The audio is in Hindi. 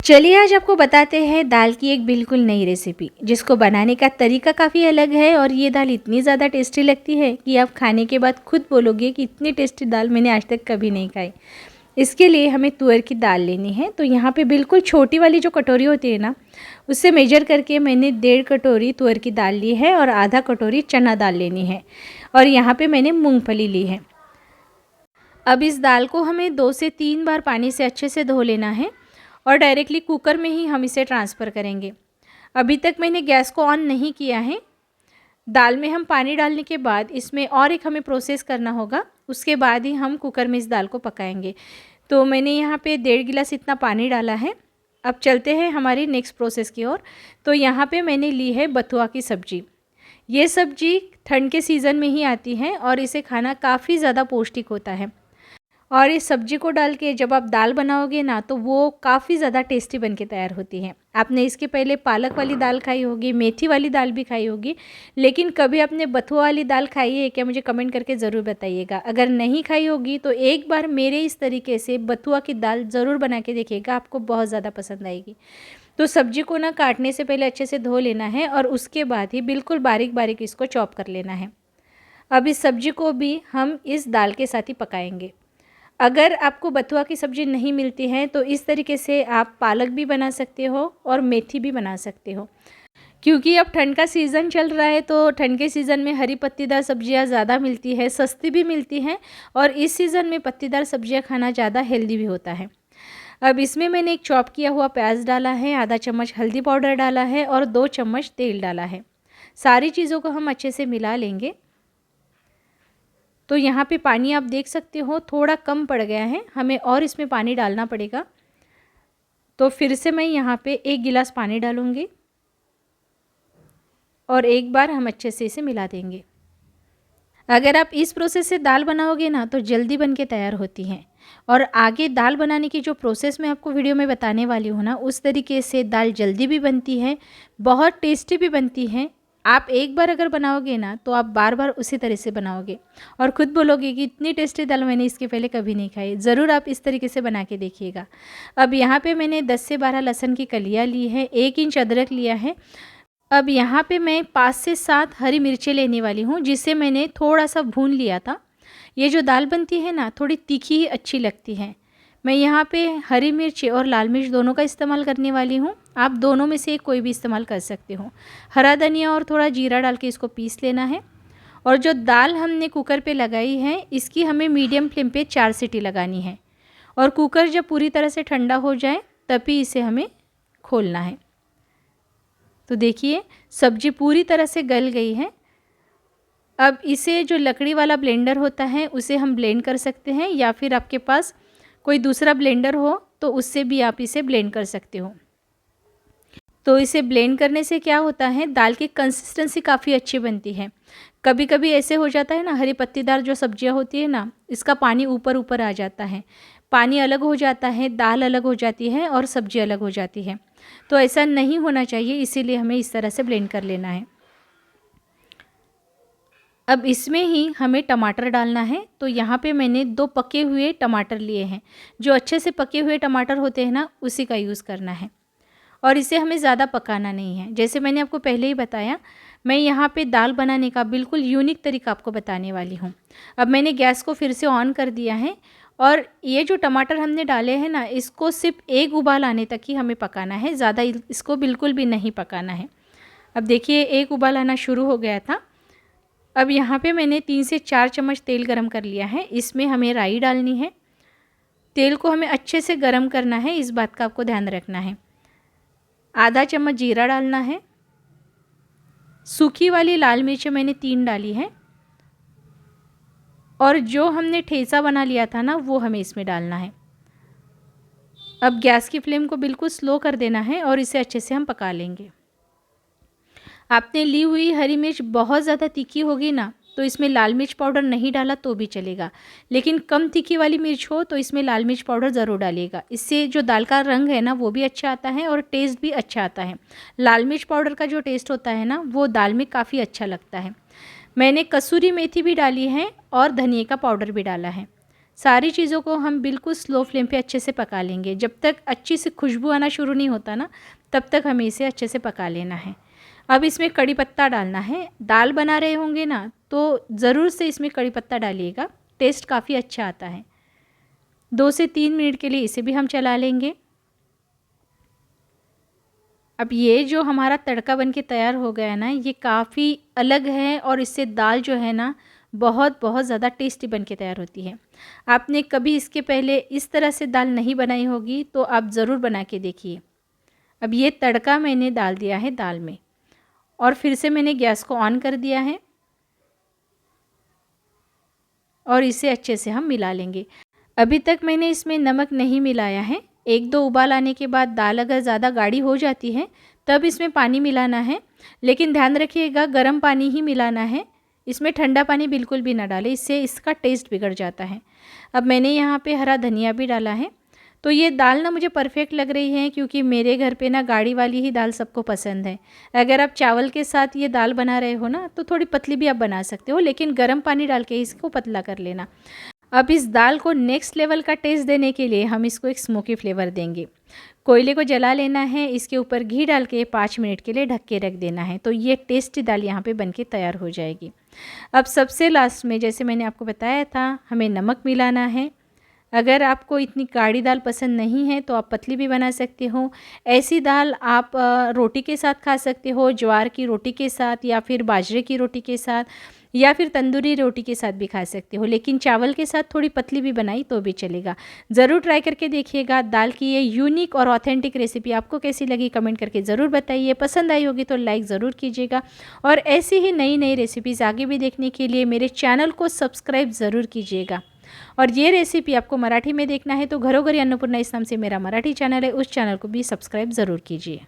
चलिए आज आपको बताते हैं दाल की एक बिल्कुल नई रेसिपी, जिसको बनाने का तरीका काफ़ी अलग है और ये दाल इतनी ज़्यादा टेस्टी लगती है कि आप खाने के बाद खुद बोलोगे कि इतनी टेस्टी दाल मैंने आज तक कभी नहीं खाई। इसके लिए हमें तुअर की दाल लेनी है। तो यहाँ पे बिल्कुल छोटी वाली जो कटोरी होती है ना, उससे मेजर करके मैंने 1.5 कटोरी तुअर की दाल ली है और आधा कटोरी चना दाल लेनी है। और यहाँ पे मैंने मूँगफली ली है। अब इस दाल को हमें 2 से 3 बार पानी से अच्छे से धो लेना है और डायरेक्टली कुकर में ही हम इसे ट्रांसफ़र करेंगे। अभी तक मैंने गैस को ऑन नहीं किया है। दाल में हम पानी डालने के बाद इसमें और एक हमें प्रोसेस करना होगा, उसके बाद ही हम कुकर में इस दाल को पकाएंगे। तो मैंने यहाँ पे 1.5 गिलास इतना पानी डाला है। अब चलते हैं हमारी नेक्स्ट प्रोसेस की ओर। तो यहाँ पे मैंने ली है बथुआ की सब्ज़ी। ये सब्ज़ी ठंड के सीज़न में ही आती है और इसे खाना काफ़ी ज़्यादा पौष्टिक होता है। और इस सब्ज़ी को डाल के जब आप दाल बनाओगे ना, तो वो काफ़ी ज़्यादा टेस्टी बन के तैयार होती है। आपने इसके पहले पालक वाली दाल खाई होगी, मेथी वाली दाल भी खाई होगी, लेकिन कभी आपने बथुआ वाली दाल खाई है क्या? मुझे कमेंट करके ज़रूर बताइएगा। अगर नहीं खाई होगी तो एक बार मेरे इस तरीके से बथुआ की दाल ज़रूर बना के देखिएगा, आपको बहुत ज़्यादा पसंद आएगी। तो सब्ज़ी को ना काटने से पहले अच्छे से धो लेना है और उसके बाद ही बिल्कुल बारीक बारीक इसको चॉप कर लेना है। अब इस सब्ज़ी को भी हम इस दाल के साथ ही पकाएंगे। अगर आपको बथुआ की सब्ज़ी नहीं मिलती है तो इस तरीके से आप पालक भी बना सकते हो और मेथी भी बना सकते हो। क्योंकि अब ठंड का सीज़न चल रहा है तो ठंड के सीज़न में हरी पत्तीदार सब्जियां ज़्यादा मिलती है, सस्ती भी मिलती हैं और इस सीज़न में पत्तीदार सब्जियां खाना ज़्यादा हेल्दी भी होता है। अब इसमें मैंने एक चॉप किया हुआ प्याज डाला है, आधा चम्मच हल्दी पाउडर डाला है और 2 चम्मच तेल डाला है। सारी चीज़ों को हम अच्छे से मिला लेंगे। तो यहाँ पे पानी आप देख सकते हो थोड़ा कम पड़ गया है, हमें और इसमें पानी डालना पड़ेगा। तो फिर से मैं यहाँ पे 1 गिलास पानी डालूँगी और एक बार हम अच्छे से इसे मिला देंगे। अगर आप इस प्रोसेस से दाल बनाओगे ना तो जल्दी बन के तैयार होती हैं। और आगे दाल बनाने की जो प्रोसेस मैं आपको वीडियो में बताने वाली हूँ ना, उस तरीके से दाल जल्दी भी बनती है, बहुत टेस्टी भी बनती है। आप एक बार अगर बनाओगे ना तो आप बार बार उसी तरह से बनाओगे और ख़ुद बोलोगे कि इतनी टेस्टी दाल मैंने इसके पहले कभी नहीं खाई। ज़रूर आप इस तरीके से बना के देखिएगा। अब यहाँ पे मैंने 10 से 12 लहसुन की कलियाँ ली है, 1 इंच अदरक लिया है। अब यहाँ पे मैं 5 से 7 हरी मिर्चें लेने वाली हूँ, जिसे मैंने थोड़ा सा भून लिया था। ये जो दाल बनती है ना, थोड़ी तीखी ही अच्छी लगती है। मैं यहाँ पे हरी मिर्च और लाल मिर्च दोनों का इस्तेमाल करने वाली हूँ। आप दोनों में से कोई भी इस्तेमाल कर सकते हो। हरा धनिया और थोड़ा जीरा डाल के इसको पीस लेना है। और जो दाल हमने कुकर पे लगाई है, इसकी हमें मीडियम फ्लेम पे 4 सीटी लगानी है। और कुकर जब पूरी तरह से ठंडा हो जाए तभी इसे हमें खोलना है। तो देखिए सब्जी पूरी तरह से गल गई है। अब इसे जो लकड़ी वाला ब्लेंडर होता है उसे हम ब्लेंड कर सकते हैं, या फिर आपके पास कोई दूसरा ब्लेंडर हो तो उससे भी आप इसे ब्लेंड कर सकते हो। तो इसे ब्लेंड करने से क्या होता है, दाल की कंसिस्टेंसी काफ़ी अच्छी बनती है। कभी कभी ऐसे हो जाता है ना, हरी पत्तीदार जो सब्जियां होती है ना, इसका पानी ऊपर ऊपर आ जाता है, पानी अलग हो जाता है, दाल अलग हो जाती है और सब्जी अलग हो जाती है। तो ऐसा नहीं होना चाहिए, इसीलिए हमें इस तरह से ब्लेंड कर लेना है। अब इसमें ही हमें टमाटर डालना है। तो यहाँ पे मैंने 2 पके हुए टमाटर लिए हैं। जो अच्छे से पके हुए टमाटर होते हैं ना, उसी का यूज़ करना है और इसे हमें ज़्यादा पकाना नहीं है। जैसे मैंने आपको पहले ही बताया, मैं यहाँ पे दाल बनाने का बिल्कुल यूनिक तरीका आपको बताने वाली हूँ। अब मैंने गैस को फिर से ऑन कर दिया है और ये जो टमाटर हमने डाले हैं ना, इसको सिर्फ 1 उबाल आने तक ही हमें पकाना है, ज़्यादा इसको बिल्कुल भी नहीं पकाना है। अब देखिए 1 उबाल आना शुरू हो गया था। अब यहाँ पे मैंने 3 से 4 चम्मच तेल गरम कर लिया है। इसमें हमें राई डालनी है। तेल को हमें अच्छे से गरम करना है, इस बात का आपको ध्यान रखना है। आधा चम्मच जीरा डालना है। सूखी वाली लाल मिर्च मैंने 3 डाली है और जो हमने ठेसा बना लिया था ना, वो हमें इसमें डालना है। अब गैस की फ्लेम को बिल्कुल स्लो कर देना है और इसे अच्छे से हम पका लेंगे। आपने ली हुई हरी मिर्च बहुत ज़्यादा तीखी होगी ना, तो इसमें लाल मिर्च पाउडर नहीं डाला तो भी चलेगा, लेकिन कम तीखी वाली मिर्च हो तो इसमें लाल मिर्च पाउडर ज़रूर डालिएगा। इससे जो दाल का रंग है ना, वो भी अच्छा आता है और टेस्ट भी अच्छा आता है। लाल मिर्च पाउडर का जो टेस्ट होता है ना, वो दाल में काफ़ी अच्छा लगता है। मैंने कसूरी मेथी भी डाली है और धनिया का पाउडर भी डाला है। सारी चीज़ों को हम बिल्कुल स्लो फ्लेम पे अच्छे से पका लेंगे। जब तक अच्छी सी खुशबू आना शुरू नहीं होता ना, तब तक हमें इसे अच्छे से पका लेना है। अब इसमें कड़ी पत्ता डालना है। दाल बना रहे होंगे ना, तो ज़रूर से इसमें कड़ी पत्ता डालिएगा, टेस्ट काफ़ी अच्छा आता है। 2 से 3 मिनट के लिए इसे भी हम चला लेंगे। अब ये जो हमारा तड़का बन के तैयार हो गया है ना, ये काफ़ी अलग है और इससे दाल जो है ना बहुत बहुत ज़्यादा टेस्टी बन के तैयार होती है। आपने कभी इसके पहले इस तरह से दाल नहीं बनाई होगी तो आप ज़रूर बना के देखिए। अब ये तड़का मैंने डाल दिया है दाल में और फिर से मैंने गैस को ऑन कर दिया है और इसे अच्छे से हम मिला लेंगे। अभी तक मैंने इसमें नमक नहीं मिलाया है। 1-2 उबाल आने के बाद दाल अगर ज़्यादा गाढ़ी हो जाती है तब इसमें पानी मिलाना है, लेकिन ध्यान रखिएगा गर्म पानी ही मिलाना है। इसमें ठंडा पानी बिल्कुल भी ना डालें, इससे इसका टेस्ट बिगड़ जाता है। अब मैंने यहाँ पे हरा धनिया भी डाला है। तो ये दाल ना मुझे परफेक्ट लग रही है क्योंकि मेरे घर पे ना गाढ़ी वाली ही दाल सबको पसंद है। अगर आप चावल के साथ ये दाल बना रहे हो ना तो थोड़ी पतली भी आप बना सकते हो, लेकिन गर्म पानी डाल के इसको पतला कर लेना। अब इस दाल को नेक्स्ट लेवल का टेस्ट देने के लिए हम इसको एक स्मोकी फ्लेवर देंगे। कोयले को जला लेना है, इसके ऊपर घी डाल के 5 मिनट के लिए ढक के रख देना है। तो ये टेस्टी दाल यहाँ पे बनके तैयार हो जाएगी। अब सबसे लास्ट में जैसे मैंने आपको बताया था, हमें नमक मिलाना है। अगर आपको इतनी गाढ़ी दाल पसंद नहीं है तो आप पतली भी बना सकते हो। ऐसी दाल आप रोटी के साथ खा सकते हो, ज्वार की रोटी के साथ या फिर बाजरे की रोटी के साथ या फिर तंदूरी रोटी के साथ भी खा सकते हो, लेकिन चावल के साथ थोड़ी पतली भी बनाई तो भी चलेगा। ज़रूर ट्राई करके देखिएगा। दाल की ये यूनिक और ऑथेंटिक रेसिपी आपको कैसी लगी कमेंट करके ज़रूर बताइए। पसंद आई होगी तो लाइक ज़रूर कीजिएगा और ऐसी ही नई नई रेसिपीज़ आगे भी देखने के लिए मेरे चैनल को सब्सक्राइब ज़रूर कीजिएगा। और ये रेसिपी आपको मराठी में देखना है तो घरोघरी अन्नपूर्णा इस नाम से मेरा मराठी चैनल है, उस चैनल को भी सब्सक्राइब ज़रूर कीजिए।